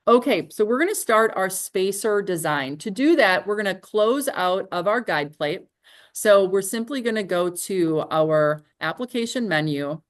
Okay, so we're going to start our spacer design. To do that, we're going to close out of our guide plate. So we're simply going to go to our application menu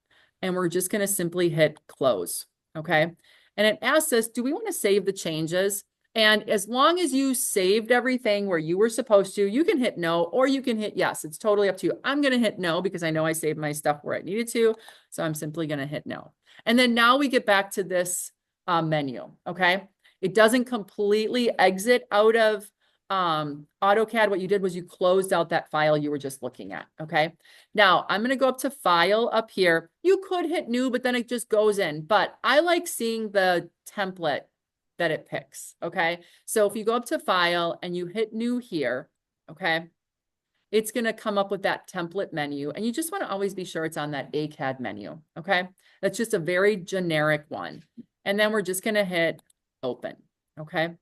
and we're just going to simply hit close. Okay. And it asks us, do we want to save the changes? And as long as you saved everything where you were supposed to, you can hit no or you can hit yes. It's totally up to you. I'm going to hit no because I know I saved my stuff where I needed to. So I'm simply going to hit no. And then now we get back to this menu. Okay. It doesn't completely exit out of AutoCAD. What you did was you closed out that file you were just looking at. Okay. Now I'm going to go up to file up here. You could hit new, but then it just goes in. But I like seeing the template that it picks. Okay. So if you go up to file and you hit new here, okay, it's going to come up with that template menu. And you just want to always be sure it's on that ACAD menu. Okay. That's just a very generic one. And then we're just going to hit open. Okay.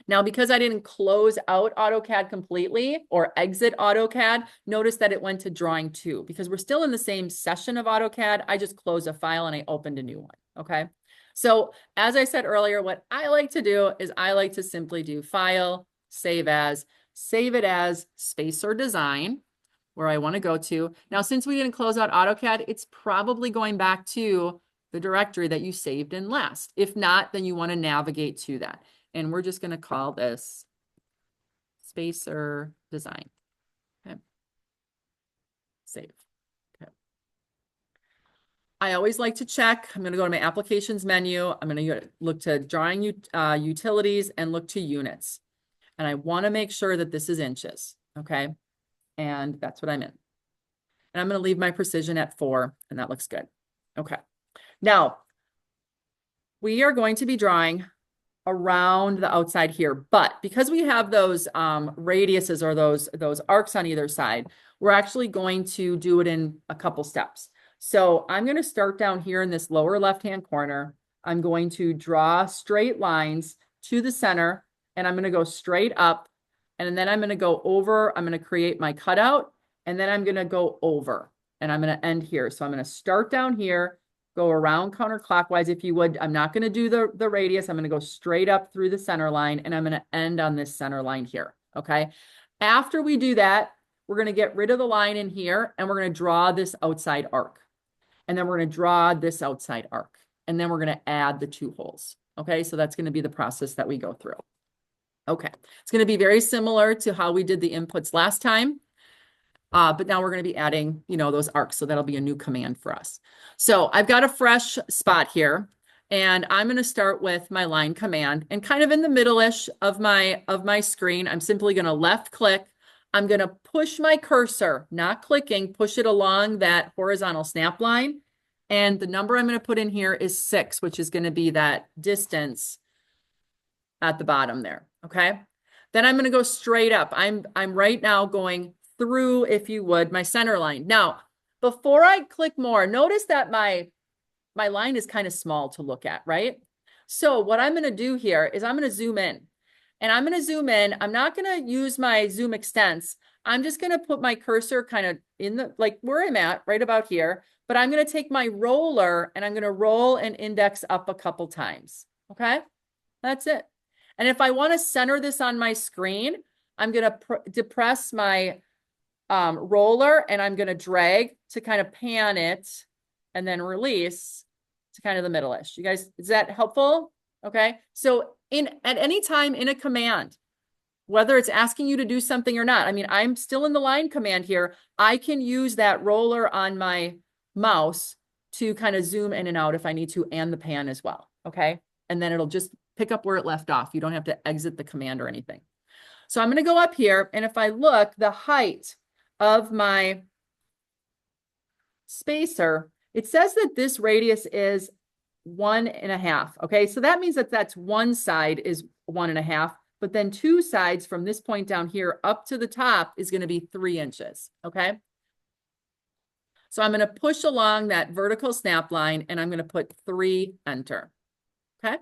Now, because I didn't close out AutoCAD completely or exit AutoCAD, notice that it went to drawing 2 because we're still in the same session of AutoCAD. I just closed a file and I opened a new one. Okay. So as I said earlier, what I like to do is I like to simply do file, save it as spacer design where I want to go to. Now, since we didn't close out AutoCAD, it's probably going back to the directory that you saved in last. If not, then you want to navigate to that. And we're just going to call this spacer design. Okay. Save. Okay. I always like to check. I'm going to go to my applications menu. I'm going to look to drawing utilities and look to units. And I want to make sure that this is inches. Okay. And that's what I'm in. And I'm going to leave my precision at 4, and that looks good. Okay. Now, we are going to be drawing around the outside here, but because we have those radiuses or those arcs on either side, we're actually going to do it in a couple steps. So I'm going to start down here in this lower left-hand corner. I'm going to draw straight lines to the center, and I'm going to go straight up, and then I'm going to go over. I'm going to create my cutout, and then I'm going to go over, and I'm going to end here. So I'm going to start down here, go around counterclockwise if you would. I'm not going to do the radius. I'm going to go straight up through the center line, and I'm going to end on this center line here. Okay. After we do that, we're going to get rid of the line in here, and we're going to draw this outside arc. And then we're going to draw this outside arc. And then we're going to add the 2 holes. Okay. So that's going to be the process that we go through. Okay. It's going to be very similar to how we did the inputs last time. But now we're going to be adding, those arcs. So that'll be a new command for us. So I've got a fresh spot here, and I'm going to start with my line command, and kind of in the middle-ish of my screen, I'm simply going to left click. I'm going to push my cursor, not clicking, push it along that horizontal snap line. And the number I'm going to put in here is 6, which is going to be that distance at the bottom there. Okay. Then I'm going to go straight up. I'm right now going through, if you would, my center line. Now, before I click more, notice that my line is kind of small to look at, right? So what I'm going to do here is I'm going to zoom in. And I'm going to zoom in. I'm not going to use my zoom extents. I'm just going to put my cursor kind of in the, like where I'm at, right about here. But I'm going to take my roller and I'm going to roll and index up a couple times. Okay? That's it. And if I want to center this on my screen, I'm going to depress my roller, and I'm going to drag to kind of pan it and then release to kind of the middle-ish. You guys, is that helpful? Okay. So at any time in a command, whether it's asking you to do something or not, I mean, I'm still in the line command here. I can use that roller on my mouse to kind of zoom in and out if I need to, and the pan as well. Okay. And then it'll just pick up where it left off. You don't have to exit the command or anything. So I'm going to go up here, and if I look, the height of my spacer, it says that this radius is 1.5. Okay, so that means that that's one side is 1.5, but then 2 sides from this point down here up to the top is going to be 3 inches. Okay, so I'm going to push along that vertical snap line, and I'm going to put 3, enter. Okay,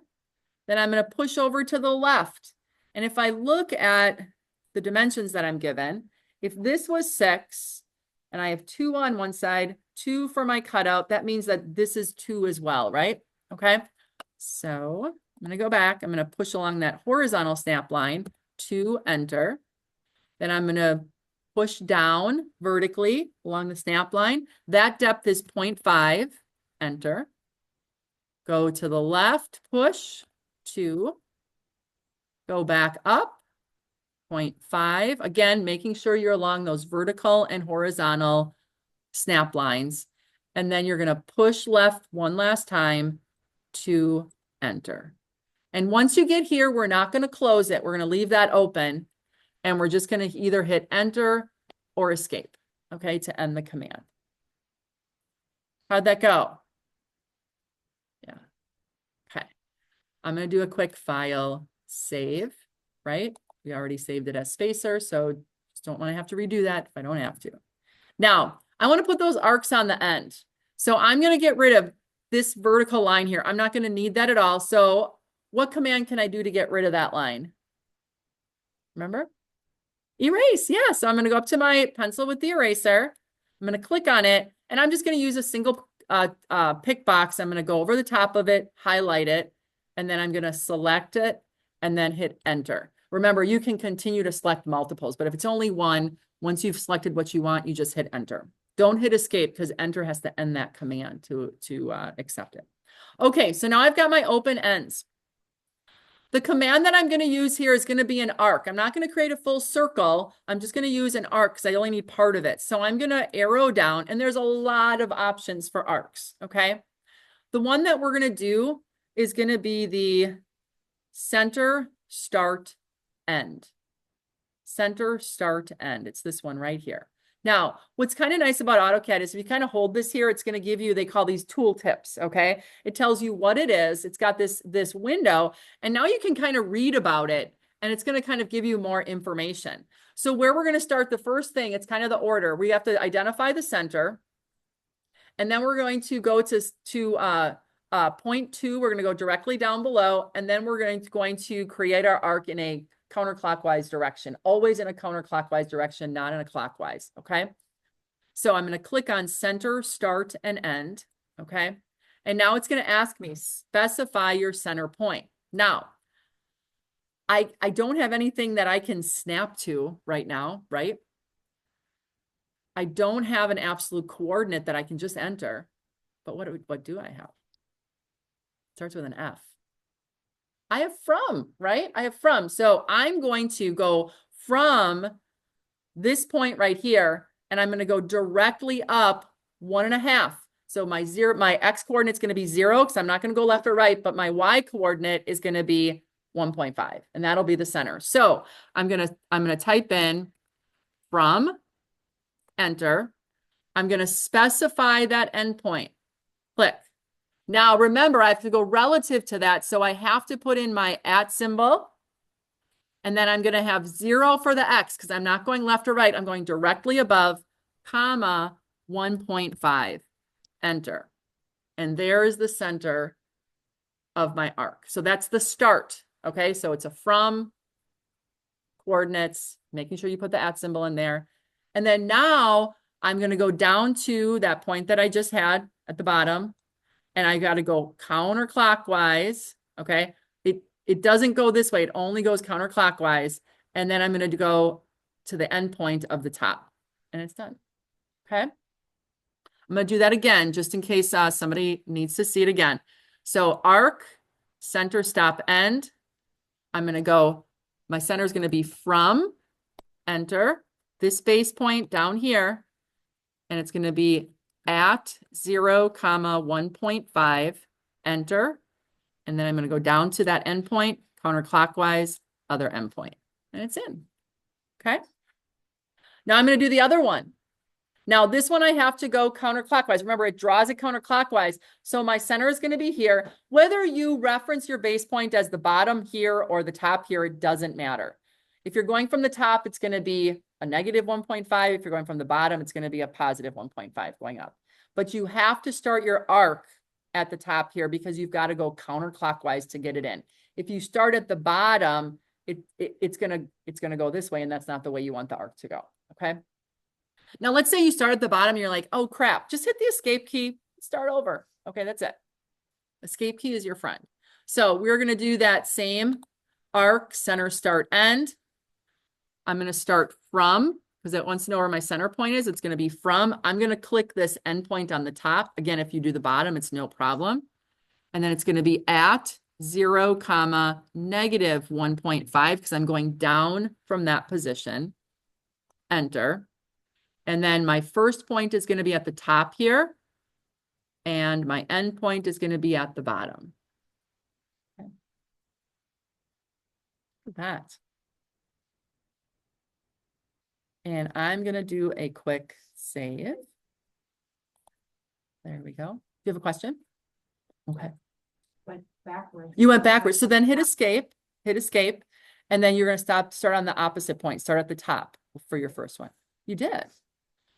then I'm going to push over to the left, and if I look at the dimensions that I'm given, if this was 6 and I have 2 on one side, 2 for my cutout, that means that this is 2 as well, right? Okay. So I'm going to go back. I'm going to push along that horizontal snap line to enter. Then I'm going to push down vertically along the snap line. That depth is 0.5, enter. Go to the left, push, 2. Go back up, 0.5. Again, making sure you're along those vertical and horizontal snap lines. And then you're going to push left one last time to enter. And once you get here, we're not going to close it. We're going to leave that open. And we're just going to either hit enter or escape, okay, to end the command. How'd that go? Yeah. Okay. I'm going to do a quick file save, right? We already saved it as spacer, so just don't want to have to redo that if I don't have to. Now, I want to put those arcs on the end. So I'm going to get rid of this vertical line here. I'm not going to need that at all. So what command can I do to get rid of that line? Remember? Erase, yeah. So I'm going to go up to my pencil with the eraser. I'm going to click on it, and I'm just going to use a single pick box. I'm going to go over the top of it, highlight it, and then I'm going to select it and then hit enter. Remember, you can continue to select multiples, but if it's only one, once you've selected what you want, you just hit enter. Don't hit escape because enter has to end that command to accept it. Okay, so now I've got my open ends. The command that I'm going to use here is going to be an arc. I'm not going to create a full circle. I'm just going to use an arc because I only need part of it. So I'm going to arrow down, and there's a lot of options for arcs, okay? The one that we're going to do is going to be the center, start, end. Center, start, end. It's this one right here. Now, what's kind of nice about AutoCAD is if you kind of hold this here, it's going to give you, they call these tool tips, okay? It tells you what it is. It's got this window, and now you can kind of read about it, and it's going to kind of give you more information. So where we're going to start, the first thing, it's kind of the order. We have to identify the center, and then we're going to go to point 2. We're going to go directly down below, and then we're going to create our arc in a counterclockwise direction, always in a counterclockwise direction, not in a clockwise, okay? So I'm going to click on center, start, and end, okay? And now it's going to ask me, specify your center point. Now, I don't have anything that I can snap to right now, right? I don't have an absolute coordinate that I can just enter, but what do I have? It starts with an F. I have from, right? I have from. So I'm going to go from this point right here, and I'm going to go directly up 1.5. So my X coordinate is going to be 0 because I'm not going to go left or right, but my Y coordinate is going to be 1.5, and that'll be the center. So I'm going to type in from, enter. I'm going to specify that endpoint. Click. Now, remember, I have to go relative to that, so I have to put in my @ symbol, and then I'm going to have 0 for the X because I'm not going left or right. I'm going directly above, comma, 1.5, enter. And there is the center of my arc. So that's the start, okay? So it's a from, coordinates, making sure you put the @ symbol in there. And then now I'm going to go down to that point that I just had at the bottom, and I got to go counterclockwise, okay? It doesn't go this way. It only goes counterclockwise. And then I'm going to go to the end point of the top, and it's done, okay? I'm going to do that again, just in case somebody needs to see it again. So arc, center, stop, end. I'm going to go, my center is going to be from, enter, this base point down here, and it's going to be at 0, 1.5, enter. And then I'm going to go down to that endpoint, counterclockwise, other endpoint, and it's in. Okay. Now I'm going to do the other one. Now this one I have to go counterclockwise. Remember, it draws it counterclockwise. So my center is going to be here. Whether you reference your base point as the bottom here or the top here, it doesn't matter. If you're going from the top, it's going to be a negative 1.5. If you're going from the bottom, it's going to be a positive 1.5 going up. But you have to start your arc at the top here because you've got to go counterclockwise to get it in. If you start at the bottom, it's gonna go this way, and that's not the way you want the arc to go. Okay. Now let's say you start at the bottom and you're like, oh crap, just hit the escape key, start over. Okay, that's it. Escape key is your friend. So we're going to do that same arc, center, start, end. I'm going to start from, because it wants to know where my center point is. It's going to be from. I'm going to click this endpoint on the top. Again, if you do the bottom, it's no problem. And then it's going to be at 0, negative 1.5, because I'm going down from that position. Enter. And then my first point is going to be at the top here. And my end point is going to be at the bottom. Okay. Look at that. And I'm going to do a quick save. There we go. Do you have a question? Okay. Went backwards. You went backwards. So then hit escape, and then you're going to start on the opposite point, start at the top for your first one. You did.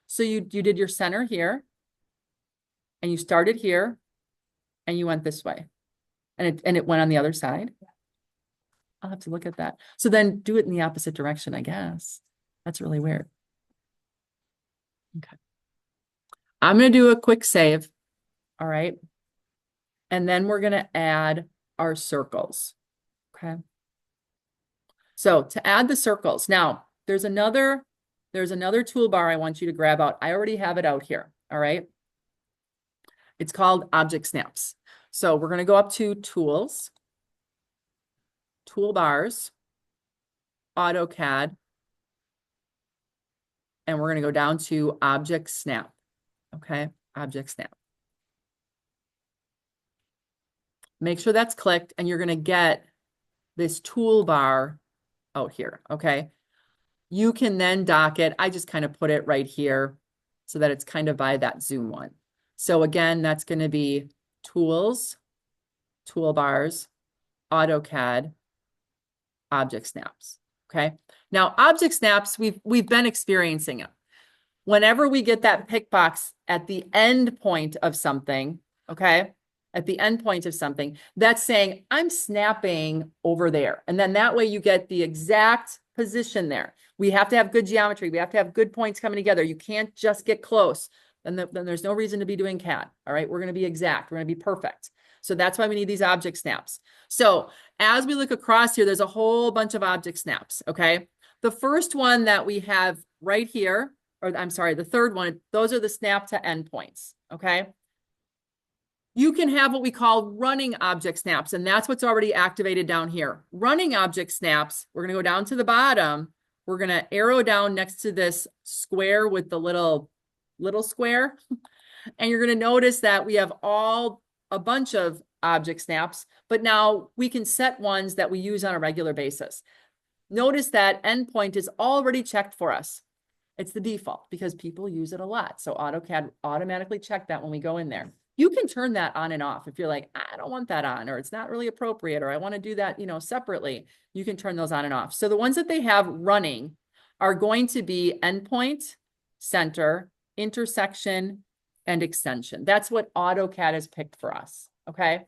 So you did your center here, and you started here, and you went this way, and it went on the other side. I'll have to look at that. So then do it in the opposite direction, I guess. That's really weird. Okay. I'm going to do a quick save. All right. And then we're going to add our circles. Okay. So to add the circles, now there's another toolbar I want you to grab out. I already have it out here. All right. It's called Object Snaps. So we're going to go up to Tools, Toolbars, AutoCAD, and we're going to go down to Object Snap. Okay, Object Snap. Make sure that's clicked, and you're going to get this toolbar out here. Okay, you can then dock it. I just kind of put it right here so that it's kind of by that zoom one. So again, that's going to be Tools, Toolbars, AutoCAD, Object Snaps. Okay. Now, object snaps, we've been experiencing it. Whenever we get that pick box at the end point of something, okay, at the end point of something, that's saying I'm snapping over there. And then that way you get the exact position there. We have to have good geometry. We have to have good points coming together. You can't just get close. Then there's no reason to be doing CAD. All right. We're going to be exact. We're going to be perfect. So that's why we need these object snaps. So as we look across here, there's a whole bunch of object snaps. Okay. The first one that we have right here, or I'm sorry, the third one, those are the snap to endpoints. Okay. You can have what we call running object snaps, and that's what's already activated down here. Running object snaps, we're going to go down to the bottom. We're going to arrow down next to this square with the little square. And you're going to notice that we have a bunch of object snaps, but now we can set ones that we use on a regular basis. Notice that endpoint is already checked for us. It's the default because people use it a lot. So AutoCAD automatically checked that when we go in there. You can turn that on and off. If you're like, I don't want that on, or it's not really appropriate, or I want to do that, separately, you can turn those on and off. So the ones that they have running are going to be endpoint, center, intersection, and extension. That's what AutoCAD has picked for us. Okay.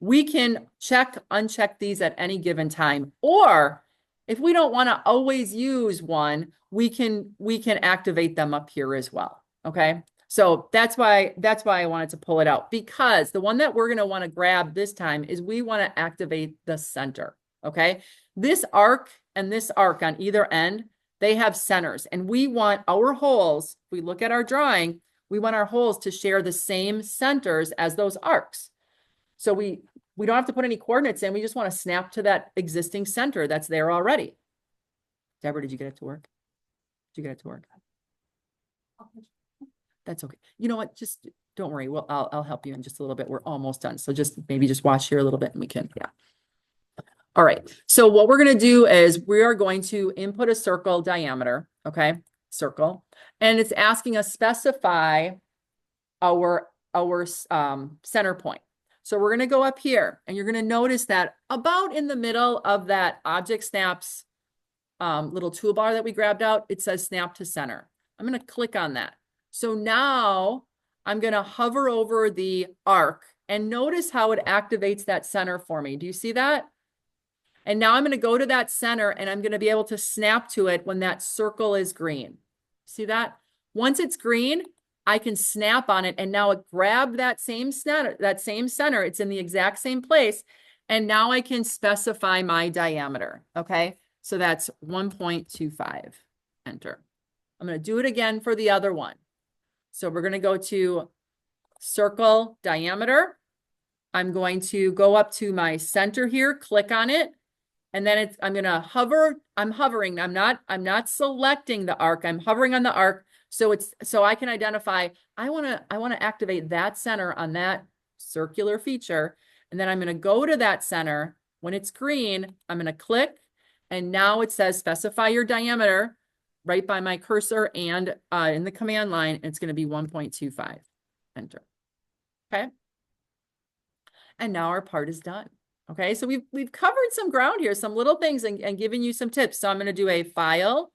We can uncheck these at any given time, or if we don't want to always use one, we can activate them up here as well. Okay. So that's why I wanted to pull it out, because the one that we're going to want to grab this time is we want to activate the center. Okay. This arc and this arc on either end, they have centers, and we want our holes. If we look at our drawing, we want our holes to share the same centers as those arcs. So we don't have to put any coordinates in. We just want to snap to that existing center that's there already. Deborah, did you get it to work? Did you get it to work? That's okay. You know what? Just don't worry. Well, I'll help you in just a little bit. We're almost done. So maybe just watch here a little bit and we can, yeah. All right. So what we're going to do is we are going to input a circle diameter. Okay. Circle. And it's asking us specify our center point. So we're going to go up here, and you're going to notice that about in the middle of that object snaps little toolbar that we grabbed out, it says snap to center. I'm going to click on that. So now I'm going to hover over the arc, and notice how it activates that center for me. Do you see that? And now I'm going to go to that center, and I'm going to be able to snap to it when that circle is green. See that? Once it's green, I can snap on it, and now it grabbed that same center. It's in the exact same place. And now I can specify my diameter, okay? So that's 1.25, enter. I'm gonna do it again for the other one. So we're gonna go to circle diameter. I'm going to go up to my center here, click on it, and then I'm gonna hover. I'm hovering. I'm not selecting the arc. I'm hovering on the arc. So I can identify, I wanna activate that center on that circular feature. And then I'm gonna go to that center. When it's green, I'm gonna click, and now it says specify your diameter right by my cursor and in the command line, it's gonna be 1.25, enter. Okay. And now our part is done. Okay, so we've covered some ground here, some little things and given you some tips. So I'm going to do a file,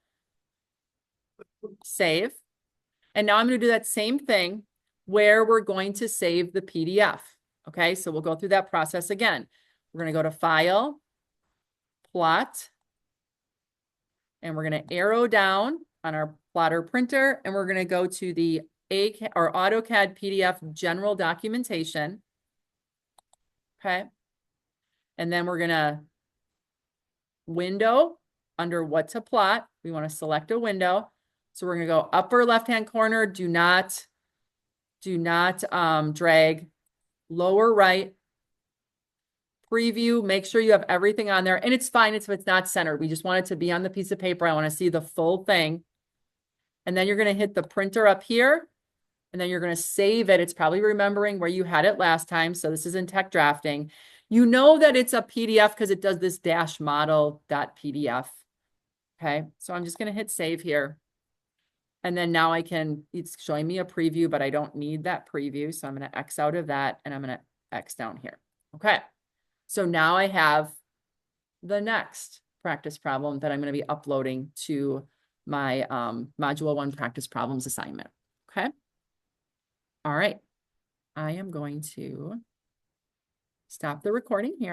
save. And now I'm going to do that same thing where we're going to save the PDF. Okay, so we'll go through that process again. We're going to go to file, plot, and we're going to arrow down on our plotter printer, and we're going to go to the ACAD or AutoCAD PDF general documentation. Okay. And then we're going to window under what to plot. We want to select a window. So we're going to go upper left-hand corner. Do not drag. Lower right. Preview. Make sure you have everything on there. And it's fine if it's not centered. We just want it to be on the piece of paper. I want to see the full thing. And then you're going to hit the printer up here. And then you're going to save it. It's probably remembering where you had it last time. So this is in tech drafting. You know that it's a PDF because it does this dash model.pdf. Okay, so I'm just going to hit save here. And then now it's showing me a preview, but I don't need that preview. So I'm going to X out of that and I'm going to X down here. Okay, so now I have the next practice problem that I'm going to be uploading to my Module 1 practice problems assignment. Okay. All right. I am going to stop the recording here.